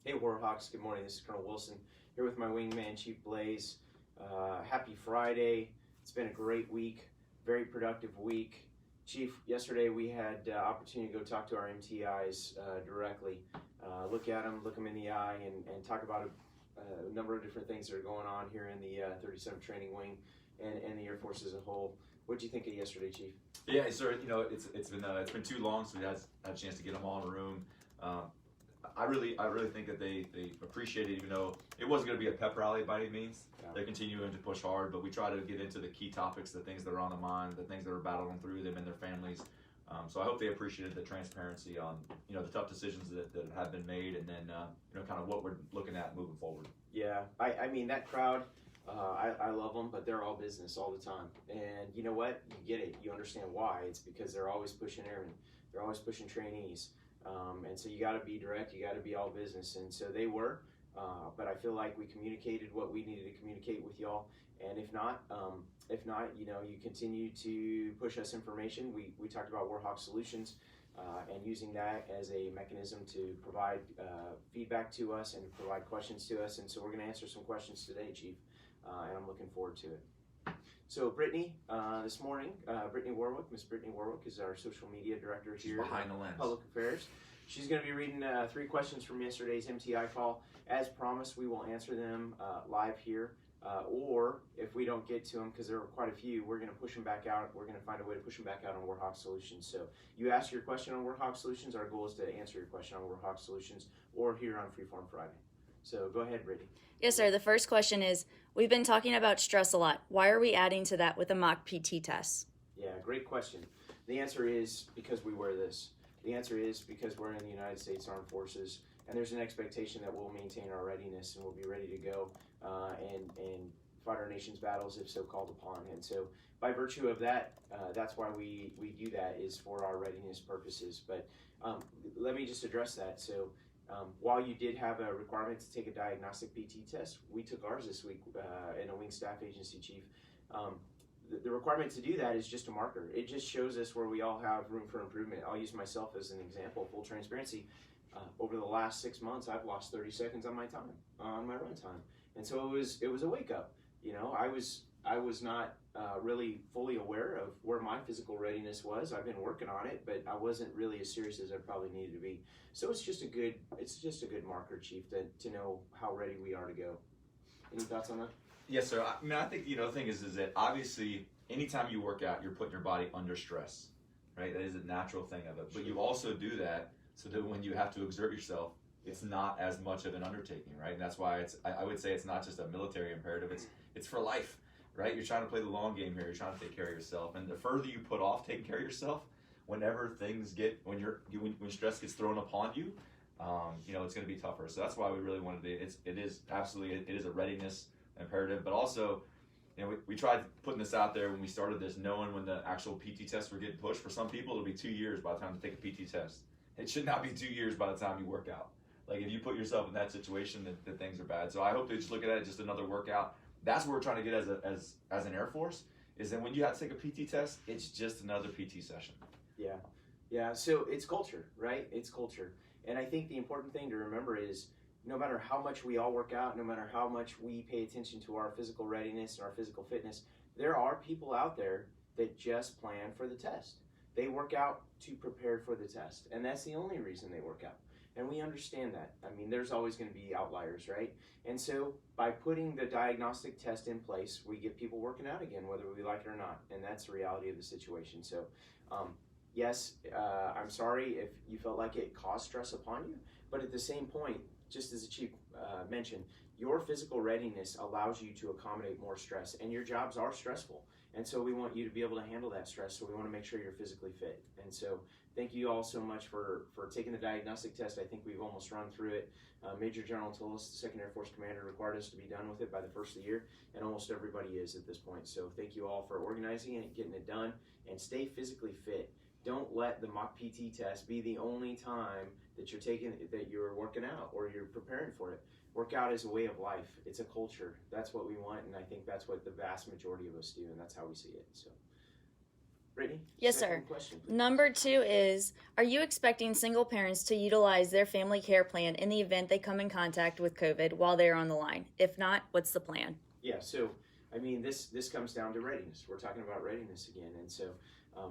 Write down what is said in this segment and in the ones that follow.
Hey Warhawks, good morning. This is Colonel Wilson here with my wingman, Chief Blaze. Happy Friday. It's been a great week, very productive week. Chief, yesterday we had opportunity to go talk to our MTIs directly, look at them, look them in the eye, and talk about a number of different things that are going on here in the 37th Training Wing and the Air Force as a whole. What did you think of yesterday, Chief? Yeah, sir. You know, it's been too long, so we had a chance to get them all in the room. I really think that they appreciate it, even though it wasn't going to be a pep rally by any means. Yeah. They're continuing to push hard, but we try to get into the key topics, the things that are on the mind, the things that are battling through them and their families. So I hope they appreciated the transparency on the tough decisions that have been made, and then kind of what we're looking at moving forward. Yeah, I mean that crowd. I love them, but they're all business all the time. And you know what? You get it. You understand why. It's because they're always pushing airmen. They're always pushing trainees. And so you got to be direct. You got to be all business. And so they were. But I feel like we communicated what we needed to communicate with y'all. And if not, you continue to push us information. We talked about Warhawk Solutions and using that as a mechanism to provide feedback to us and provide questions to us. And so we're going to answer some questions today, Chief. And I'm looking forward to it. So Brittany, this morning, Brittany Warwick, Miss Brittany Warwick is our social media director here. She's behind the lens. Public Affairs. She's going to be reading 3 questions from yesterday's MTI call. As promised, we will answer them live here. Or if we don't get to them, because there were quite a few, we're going to push them back out. We're going to find a way to push them back out on Warhawk Solutions. So you ask your question on Warhawk Solutions. Our goal is to answer your question on Warhawk Solutions or here on Freeform Friday. So go ahead, Brittany. Yes, sir. The first question is, we've been talking about stress a lot. Why are we adding to that with the mock PT tests? Yeah, great question. The answer is because we wear this. The answer is because we're in the United States Armed Forces, and there's an expectation that we'll maintain our readiness and we'll be ready to go and fight our nation's battles if so called upon. And so by virtue of that, that's why we do that, is for our readiness purposes. But let me just address that. So while you did have a requirement to take a diagnostic PT test, we took ours this week in a wing staff agency, Chief. The requirement to do that is just a marker. It just shows us where we all have room for improvement. I'll use myself as an example, full transparency. Over the last 6 months, I've lost 30 seconds on my time, on my run time. And so it was a wake up. I was not really fully aware of where my physical readiness was. I've been working on it, but I wasn't really as serious as I probably needed to be. So it's just a good marker, Chief, to know how ready we are to go. Any thoughts on that? Yes, sir. I think the thing is that obviously anytime you work out, you're putting your body under stress, right? That is a natural thing of it. But you also do that so that when you have to exert yourself, it's not as much of an undertaking, right? And that's why I would say it's not just a military imperative. It's for life, right? You're trying to play the long game here. You're trying to take care of yourself, and the further you put off taking care of yourself, whenever things get when stress gets thrown upon you, it's going to be tougher. So that's why we really wanted to. It is a readiness imperative, but also, we tried putting this out there when we started this, knowing when the actual PT tests were getting pushed. For some people, it'll be 2 years by the time they take a PT test. It should not be 2 years by the time you work out. Like, if you put yourself in that situation, that things are bad. So I hope they just look at it as just another workout. That's what we're trying to get as an Air Force, is that when you have to take a PT test, it's just another PT session. Yeah. So it's culture, right? It's culture. And I think the important thing to remember is, no matter how much we all work out, no matter how much we pay attention to our physical readiness and our physical fitness, there are people out there that just plan for the test. They work out to prepare for the test, and that's the only reason they work out. And we understand that. I mean, there's always going to be outliers, right? And so by putting the diagnostic test in place, we get people working out again, whether we like it or not. And that's the reality of the situation. So yes, I'm sorry if you felt like it caused stress upon you, but at the same point, just as the Chief mentioned, your physical readiness allows you to accommodate more stress, and your jobs are stressful. And so we want you to be able to handle that stress, so we want to make sure you're physically fit. And so thank you all so much for taking the diagnostic test. I think we've almost run through it. Major General Tillis, the 2nd Air Force Commander, required us to be done with it by the first of the year, and almost everybody is at this point. So thank you all for organizing it, getting it done, and stay physically fit. Don't let the mock PT test be the only time that you're working out or you're preparing for it. Workout is a way of life. It's a culture. That's what we want, and I think that's what the vast majority of us do, and that's how we see it. So, Brittany? Yes, Second sir. question, please. Number 2 is, are you expecting single parents to utilize their family care plan in the event they come in contact with COVID while they're on the line? If not, what's the plan? Yeah, so I mean, this comes down to readiness. We're talking about readiness again, and so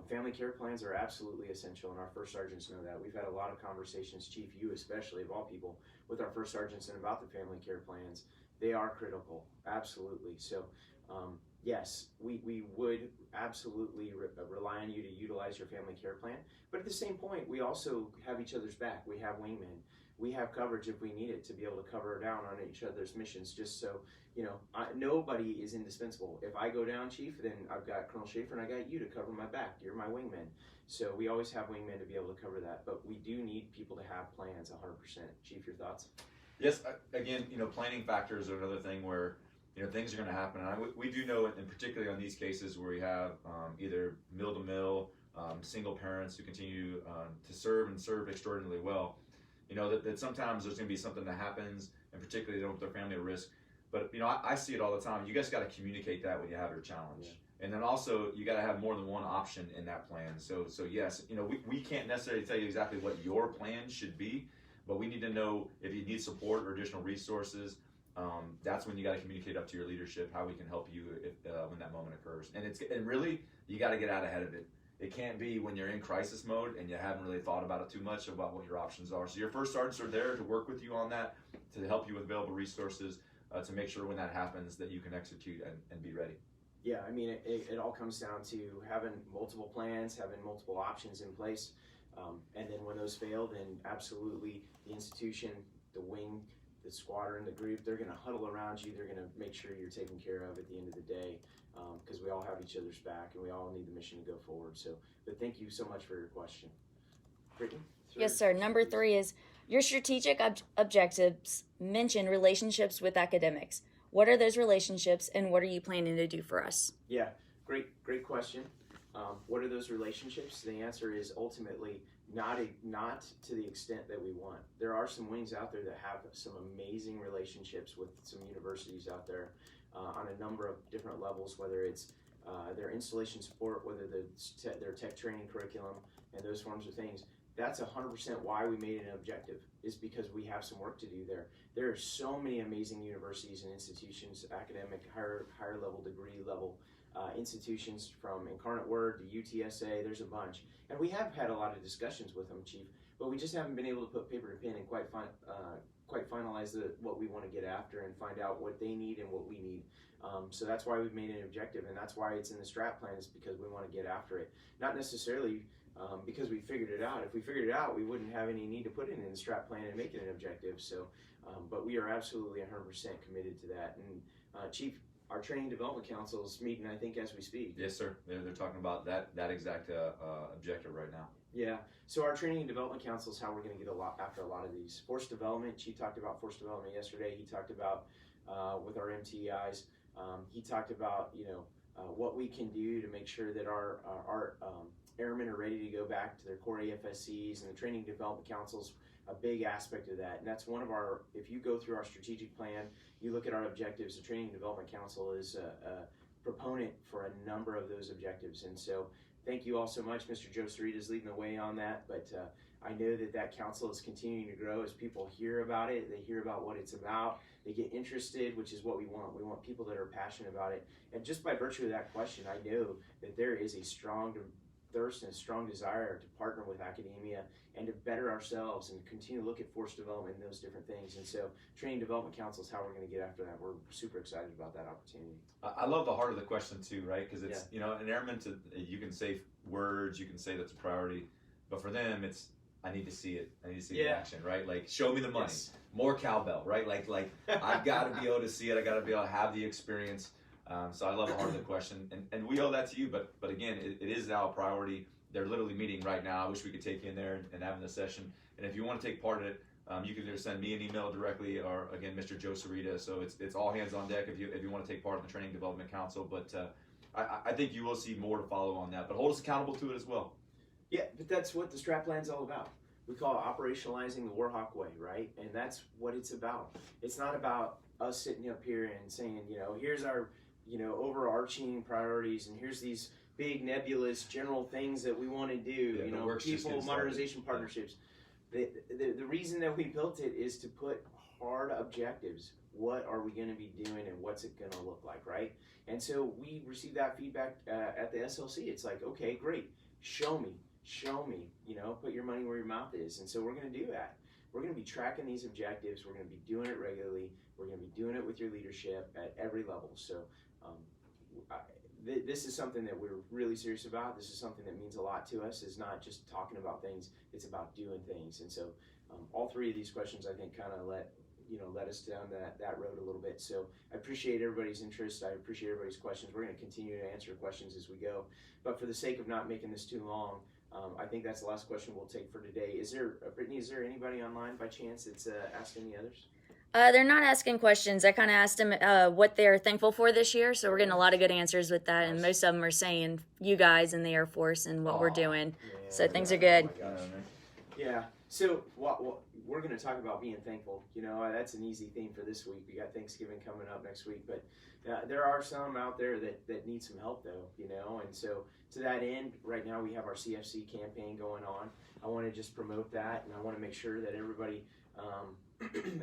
family care plans are absolutely essential, and our first sergeants know that. We've had a lot of conversations, Chief, you especially, of all people, with our first sergeants and about the family care plans. They are critical, absolutely. So, yes, we would absolutely rely on you to utilize your family care plan, but at the same point, we also have each other's back. We have wingmen. We have coverage if we need it to be able to cover down on each other's missions, just so nobody is indispensable. If I go down, Chief, then I've got Colonel Schaefer and I got you to cover my back. You're my wingman. So we always have wingmen to be able to cover that. But we do need people to have plans 100%. Chief, your thoughts? Yes, again, planning factors are another thing where, things are going to happen. And we do know, and particularly on these cases where we have either mill-to-mill, single parents who continue to serve and serve extraordinarily well, that sometimes there's going to be something that happens, and particularly they don't put their family at risk. But, I see it all the time. You guys got to communicate that when you have your challenge. Yeah. And then also, you got to have more than one option in that plan. So yes, we can't necessarily tell you exactly what your plan should be, but we need to know if you need support or additional resources. That's when you got to communicate up to your leadership how we can help you when that moment occurs. And really, you got to get out ahead of it. It can't be when you're in crisis mode and you haven't really thought about it too much about what your options are. So your first sergeants are there to work with you on that, to help you with available resources, to make sure when that happens that you can execute and be ready. Yeah, I mean, it all comes down to having multiple plans, having multiple options in place. And then when those fail, then absolutely the institution, the wing, the squadron, the group, they're going to huddle around you. They're going to make sure you're taken care of at the end of the day, because we all have each other's back and we all need the mission to go forward. So, but thank you so much for your question. Brittany? Yes, sir. Number 3 is, your strategic objectives mention relationships with academics. What are those relationships and what are you planning to do for us? Yeah, great question. What are those relationships? The answer is ultimately not to the extent that we want. There are some wings out there that have some amazing relationships with some universities out there on a number of different levels, whether it's their installation support, whether their tech training curriculum, and those forms of things. That's 100% why we made it an objective, is because we have some work to do there. There are so many amazing universities and institutions, academic, higher level, degree level institutions, from Incarnate Word to UTSA. There's a bunch. And we have had a lot of discussions with them, Chief, but we just haven't been able to put paper to pen and quite finalize what we want to get after and find out what they need and what we need. So that's why we've made it an objective, and that's why it's in the strat plan, is because we want to get after it. Not necessarily because we figured it out. If we figured it out, we wouldn't have any need to put it in the strat plan and make it an objective. So, but we are absolutely 100% committed to that. And Chief, our Training Development Council is meeting, I think, as we speak. Yes, sir. They're talking about that exact objective right now. Yeah. So our Training and Development Council is how we're going to get after a lot of these. Force development. Chief talked about force development yesterday. He talked about with our MTEIs. He talked about what we can do to make sure that our airmen are ready to go back to their core AFSCs, and the Training and Development Council's a big aspect of that. And that's one of our, if you go through our strategic plan, you look at our objectives, the Training and Development Council is a proponent for a number of those objectives. And so thank you all so much. Mr. Joe Sarita is leading the way on that, but I know that council is continuing to grow as people hear about it. They hear about what it's about. They get interested, which is what we want. We want people that are passionate about it. And just by virtue of that question, I know that there is a strong thirst and a strong desire to partner with academia and to better ourselves and continue to look at force development and those different things. And so Training Development Council is how we're going to get after that. We're super excited about that opportunity. I love the heart of the question too, right? Because it's, an airman, you can say words, you can say that's a priority, but for them it's, I need to see it. I need to see the action, right? Like, show me the money. Yes. More cowbell, right? Like I've got to be able to see it. I got to be able to have the experience. So I love the heart of the question, and we owe that to you. But again, it is now a priority. They're literally meeting right now. I wish we could take you in there and having the session. And if you want to take part in it, you can either send me an email directly, or again, Mr. Joe Sarita. So it's all hands on deck if you want to take part in the Training Development Council. But I think you will see more to follow on that. But hold us accountable to it as well. Yeah, but that's what the strat plan's all about. We call it operationalizing the Warhawk way, right? And that's what it's about. It's not about us sitting up here and saying, here's our, overarching priorities, and here's these big nebulous general things that we want to do. Yeah, you the know, work's just people getting started. modernization partnerships. The reason that we built it is to put hard objectives. What are we going to be doing, and what's it going to look like, right? And so we received that feedback at the SLC. It's like, okay, great, show me, you know, put your money where your mouth is. And so we're going to do that. We're going to be tracking these objectives. We're going to be doing it regularly. We're going to be doing it with your leadership at every level. So this is something that we're really serious about. This is something that means a lot to us. It's not just talking about things, it's about doing things. And so all three of these questions, I think, kind of led us down that road a little bit. So I appreciate everybody's interest. I appreciate everybody's questions. We're going to continue to answer questions as we go. But for the sake of not making this too long, I think that's the last question we'll take for today. Brittany, is there anybody online by chance that's asked any others? They're not asking questions. I kind of asked them what they're thankful for this year, so we're getting a lot of good answers with that, and most of them are saying you guys and the Air Force and what we're doing. Yeah, So things are good. Oh my gosh. Yeah. So we're going to talk about being thankful. You know, that's an easy theme for this week. We got Thanksgiving coming up next week, but there are some out there that need some help, though. You know, and so to that end, right now we have our CFC campaign going on. I want to just promote that, and I want to make sure that everybody.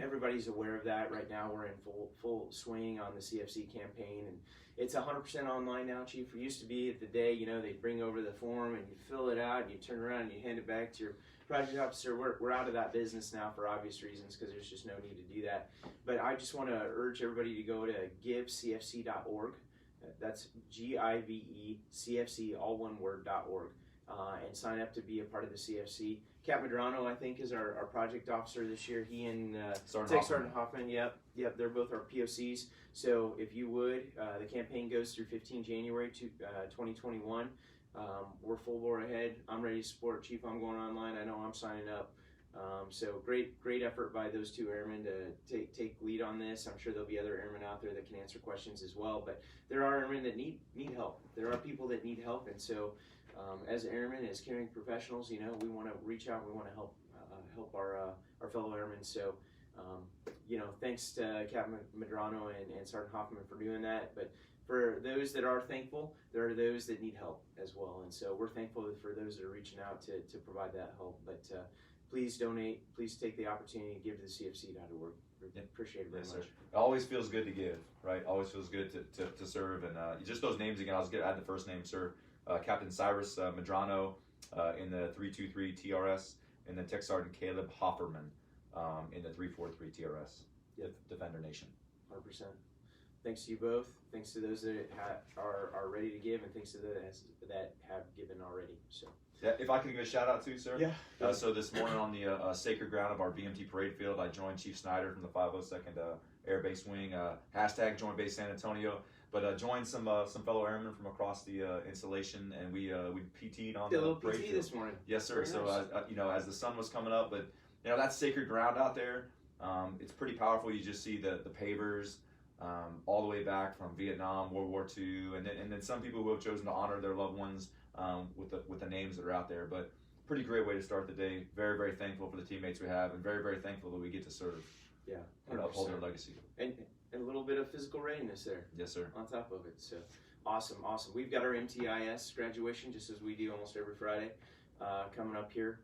Everybody's aware of that. Right now we're in full swing on the CFC campaign, and it's 100% online now, Chief. It used to be at the day, you know, they'd bring over the form and you fill it out and you turn around and you hand it back to your project officer. We're out of that business now for obvious reasons, because there's just no need to do that. But I just want to urge everybody to go to givecfc.org. That's GIVECFC, all one word, .org, and sign up to be a part of the CFC. Cap Medrano, I think, is our project officer this year. He and Sergeant Hoffman, yep, they're both our POCs. So if you would, the campaign goes through 15 January 2021. We're full bore ahead. I'm ready to support. Chief, I'm going online. I know I'm signing up. So great effort by those two airmen to take lead on this. I'm sure there'll be other airmen out there that can answer questions as well. But there are airmen that need help. There are people that need help, and so. As airmen, as caring professionals, you know, we want to reach out. We want to help our fellow airmen. So, you know, thanks to Captain Medrano and Sergeant Hoffman for doing that. But for those that are thankful, there are those that need help as well. And so we're thankful for those that are reaching out to provide that help. But please donate. Please take the opportunity to give to the CFC.org. Appreciate it very much. It always feels good to give, right? Always feels good to serve. And just those names again, I'll just add the first name, sir. Captain Cyrus Medrano in the 323 TRS, and then Tech Sergeant Caleb Hofferman in the 343 TRS, Defender Nation. 100%. Thanks to you both. Thanks to those that are ready to give, and thanks to those that have given already. So. Yeah, if I can give a shout out too, sir. Yeah. So this morning on the sacred ground of our BMT parade field, I joined Chief Snyder from the 502nd Air Base Wing. # Joint Base San Antonio. But joined some fellow airmen from across the installation, and we PT'd on the parade field this morning. Yes, sir. Very So nice. you know, as the sun was coming up, but you know, that's sacred ground out there. It's pretty powerful. You just see the pavers all the way back from Vietnam, World War II, and then some people who have chosen to honor their loved ones with the names that are out there. But pretty great way to start the day. Very, very thankful for the teammates we have, and very, very thankful that we get to serve. Yeah, and uphold their legacy. And a little bit of physical readiness there. Yes, sir. On top of it. So awesome. We've got our MTIS graduation, just as we do almost every Friday, coming up here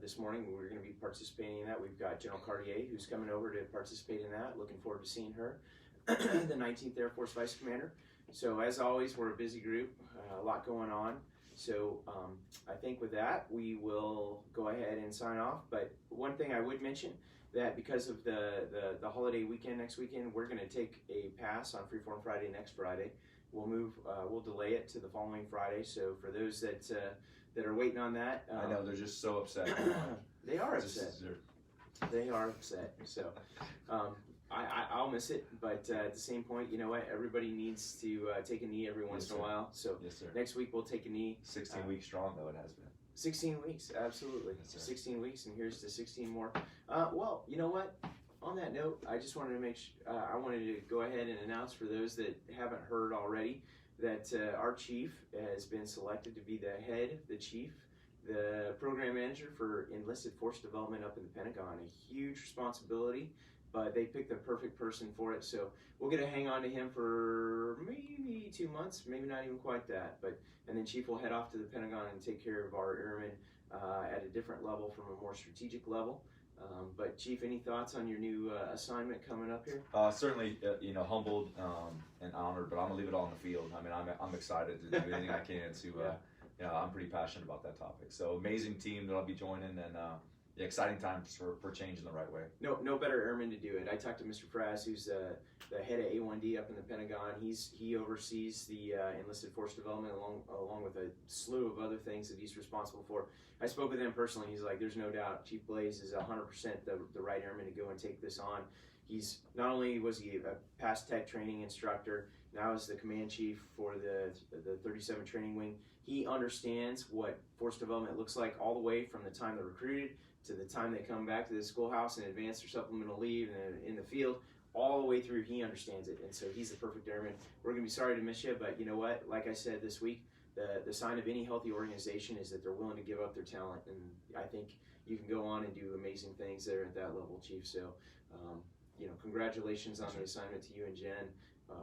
this morning. We're going to be participating in that. We've got General Cartier, who's coming over to participate in that. Looking forward to seeing her, the 19th Air Force Vice Commander. So as always, we're a busy group, a lot going on. So I think with that, we will go ahead and sign off. But one thing I would mention, that because of the holiday weekend next weekend, we're going to take a pass on Freeform Friday next Friday. We'll delay it to the following Friday. So for those that are waiting on that, I know they're just so upset. They are upset. They are upset. So I'll miss it, but at the same point, you know what? Everybody needs to take a knee every once in a while. So yes, sir. Next week we'll take a knee. 16 weeks strong, though it has been. 16 weeks, absolutely. Yes, 16 weeks, and here's to 16 more. Well, you know what? On that note, I just wanted to I wanted to go ahead and announce for those that haven't heard already that our chief has been selected to be the chief, the program manager for enlisted force development up in the Pentagon. A huge responsibility. but they picked the perfect person for it. So we'll get to hang on to him for maybe 2 months, maybe not even quite that. And then Chief will head off to the Pentagon and take care of our airmen at a different level, from a more strategic level. But Chief, any thoughts on your new assignment coming up here? Certainly, humbled and honored, but I'm gonna leave it all in the field. I mean, I'm excited to do anything I can to. I'm pretty passionate about that topic. So amazing team that I'll be joining, and exciting times for change in the right way. No better airman to do it. I talked to Mr. Frass, who's the head of A1D up in the Pentagon. He oversees the enlisted force development along with a slew of other things that he's responsible for. I spoke with him personally. He's like, there's no doubt Chief Blaze is 100% the right airman to go and take this on. He's not only was he a past tech training instructor, now is the command chief for the 37 training wing. He understands what force development looks like all the way from the time they're recruited to the time they come back to the schoolhouse and advance their supplemental leave and in the field, all the way through. He understands it, and so he's the perfect airman. We're going to be sorry to miss you, but you know what? Like I said this week, the sign of any healthy organization is that they're willing to give up their talent, and I think you can go on and do amazing things there at that level, Chief. So, congratulations on the assignment to you and Jen.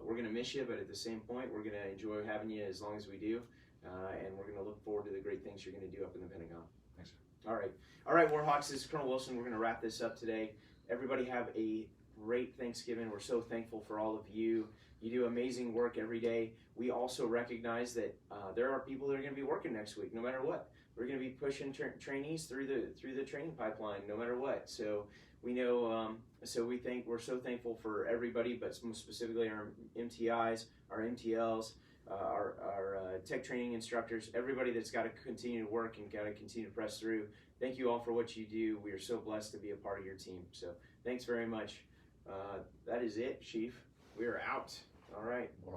We're going to miss you, but at the same point, we're going to enjoy having you as long as we do, and we're going to look forward to the great things you're going to do up in the Pentagon. Thanks. All right, Warhawks, this is Colonel Wilson. We're going to wrap this up today. Everybody have a great Thanksgiving. We're so thankful for all of you. You do amazing work every day. We also recognize that there are people that are going to be working next week, no matter what. We're going to be pushing trainees through the training pipeline, no matter what. So we know. So we're so thankful for everybody, but specifically our MTIs, our MTLs, our tech training instructors, everybody that's got to continue to work and got to continue to press through. Thank you all for what you do. We are so blessed to be a part of your team. So thanks very much. That is it, Chief. We are out. All right.